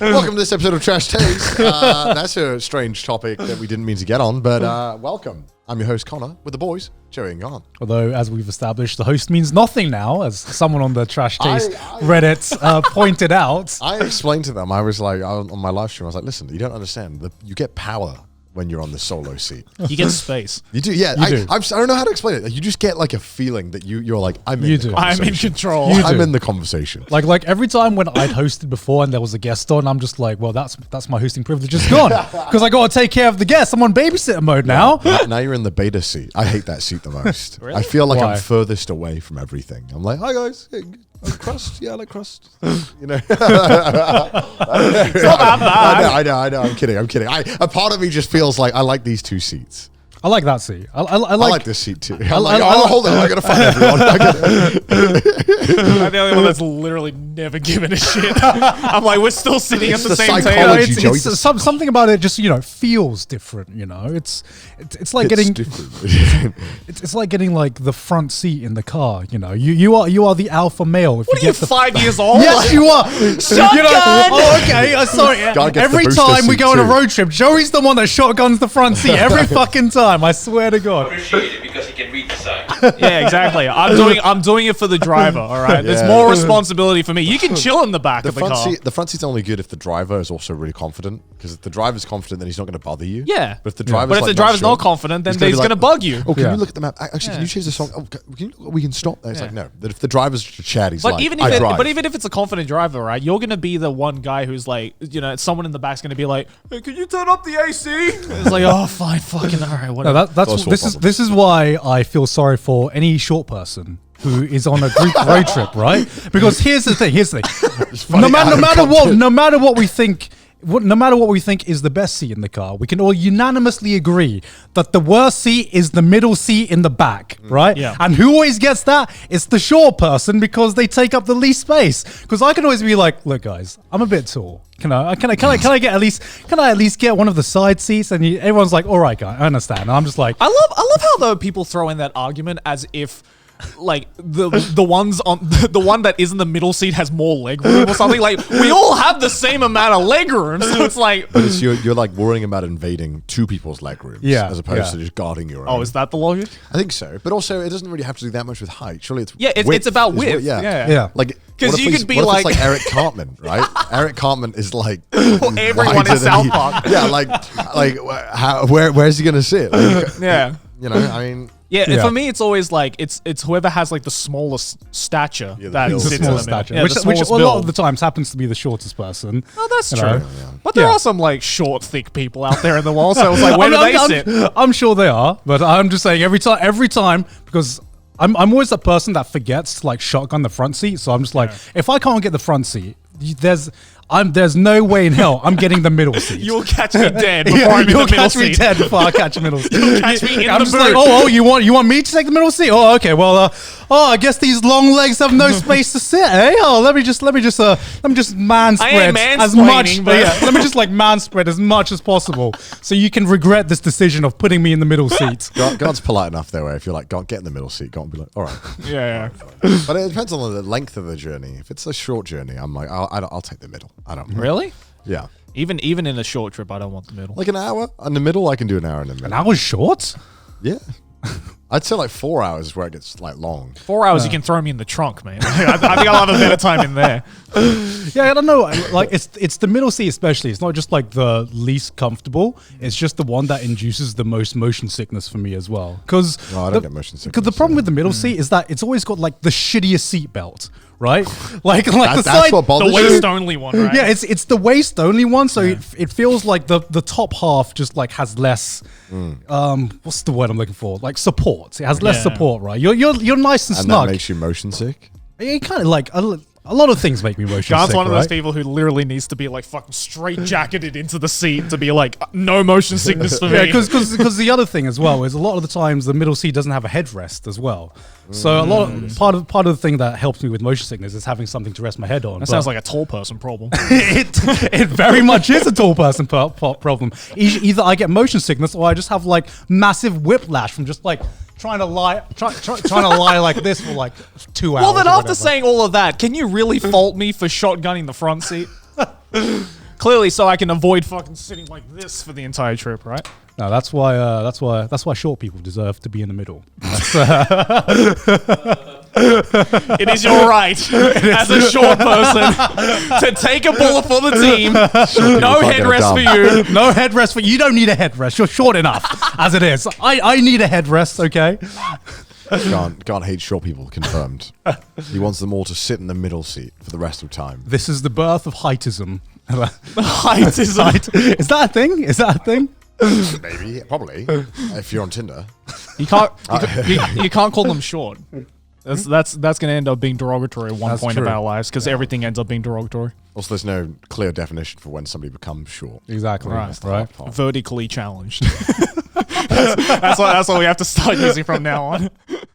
Welcome to this episode of Trash Taste. That's a strange topic that we didn't mean to get on, but welcome. I'm your host, Connor, with the boys, Joey and Garn. Although, as we've established, the host means nothing now, as someone on the Trash Taste Reddit pointed out. I explained to them, I was like, on my live stream, I was like, listen, you don't understand. You get power when you're on the solo seat. You get space. You do, yeah. I don't know how to explain it. You just get like a feeling that you're like, I'm in control. I'm in the conversation. Like every time when I'd hosted before and there was a guest on, I'm just like, well, that's my hosting privilege is gone because I got to take care of the guest. I'm on babysitter mode now. Now you're in the beta seat. I hate that seat the most. Really? I feel like I'm furthest away from everything. I'm like, hi guys. Hey, crust? Yeah, I like crust. You know, it's not that bad. I know. I'm kidding. A part of me just feels like I like these two seats. I like that seat. I like this seat too. Hold on, I gotta find everyone. I'm the only one that's literally never given a shit. I'm like, we're still sitting at the same table. It's something about it just feels different. It's like getting it's like getting like the front seat in the car. You are the alpha male. What are you, 5 years old? Yes, you are. Shotgun. Oh, okay. Sorry. Every time we go on a road trip, Joey's the one that shotguns the front seat every fucking time. I swear to God. Appreciate it because he can read the sign. Yeah, exactly. I'm doing it for the driver. All right. There's more responsibility for me. You can chill in the back of the car. The front seat's only good if the driver is also really confident. Because if the driver's confident, then he's not going to bother you. Yeah. But if the driver's not confident, then he's going to bug you. Oh, can you look at the map? Actually, can you change the song? Oh, we can stop there. It's like no. That if the driver's chat, he's like, I drive. But even if it's a confident driver, right? You're going to be the one guy who's like, someone in the back's going to be like, hey, can you turn up the AC? It's like, oh, fine, fucking all right, whatever. This is why I feel sorry for any short person who is on a group road trip, right? Because here's the thing. No matter what we think is the best seat in the car, we can all unanimously agree that the worst seat is the middle seat in the back, right? Yeah. And who always gets that? It's the short person because they take up the least space. Because I can always be like, look, guys, I'm a bit tall. Can I at least get one of the side seats? And everyone's like, all right, guy, I understand. And I'm just like, I love how though people throw in that argument as if like the one that is in the middle seat has more leg room or something. Like we all have the same amount of leg room, so it's like. But you're like worrying about invading two people's leg rooms, as opposed to just guarding your own. Oh, is that the logic? I think so, but also it doesn't really have to do that much with height. Surely it's about width. Yeah. Like because you could be like, it's like Eric Cartman, right? Eric Cartman is like everyone in South Park. Yeah, where's he gonna sit? Like, yeah, I mean. Yeah, for me, it's always like it's whoever has like the smallest stature that sits in the middle. Which a lot of the times happens to be the shortest person. Oh, that's true. But there are some like short, thick people out there in the world. So it's like, where do they sit? I'm sure they are, but I'm just saying every time because I'm always the person that forgets to like shotgun the front seat. So I'm just like, if I can't get the front seat, there's no way in hell I'm getting the middle seat. You'll catch me dead before I'm in the middle seat. You'll catch me dead before I catch the middle seat. You'll catch me in I'm the just boot. like, you want me to take the middle seat? Oh, okay. Well, I guess these long legs have no space to sit, eh? Oh, let me just man spread as much. Let me just like man spread as much as possible, so you can regret this decision of putting me in the middle seat. God's polite enough though. If you're like, God, get in the middle seat. God will be like, all right. Yeah. But it depends on the length of the journey. If it's a short journey, I'm like, I'll take the middle. I don't. Really? Yeah. Even in a short trip, I don't want the middle. Like an hour in the middle, I can do an hour in the middle. An hour's short? Yeah. I'd say like 4 hours is where it gets like long. 4 hours, you can throw me in the trunk, man. I think I'll have a better time in there. Yeah, I don't know. Like it's the middle seat especially. It's not just like the least comfortable. It's just the one that induces the most motion sickness for me as well. Because I don't get motion sickness. Because the problem with the middle seat is that it's always got like the shittiest seat belt. Right, like that's the side, the waist only one, right? Yeah, it's the waist only one, so it feels like the top half just like has less. What's the word I'm looking for? Like support. It has less support, right? You're nice and snug. That makes you motion sick. It kind of like a lot of things make me motion John's sick. One of those people who literally needs to be like fucking straight jacketed into the seat to be like no motion sickness for me. Yeah, because the other thing as well is a lot of the times the middle seat doesn't have a headrest as well. So a lot of part of the thing that helps me with motion sickness is having something to rest my head on. That sounds like a tall person problem. it very much is a tall person problem. Either I get motion sickness or I just have like massive whiplash from just like trying to lie like this for like 2 hours. Well, then after saying all of that, can you really fault me for shotgunning the front seat? clearly so I can avoid fucking sitting like this for the entire trip, right? No, that's why short people deserve to be in the middle. It is your right as a short person to take a bullet for the team. No headrest for you. No headrest for you. Don't need a headrest. You're short enough as it is. I need a headrest, okay? Can't hate short people, confirmed. He wants them all to sit in the middle seat for the rest of time. This is the birth of heightism. Heightism. Is that a thing? Is that a thing? Maybe, probably. If you're on Tinder. You can't call them short. That's going to end up being derogatory at one point of our lives because everything ends up being derogatory. Also, there's no clear definition for when somebody becomes short. Exactly. Right. Vertically challenged. That's what we have to start using from now on.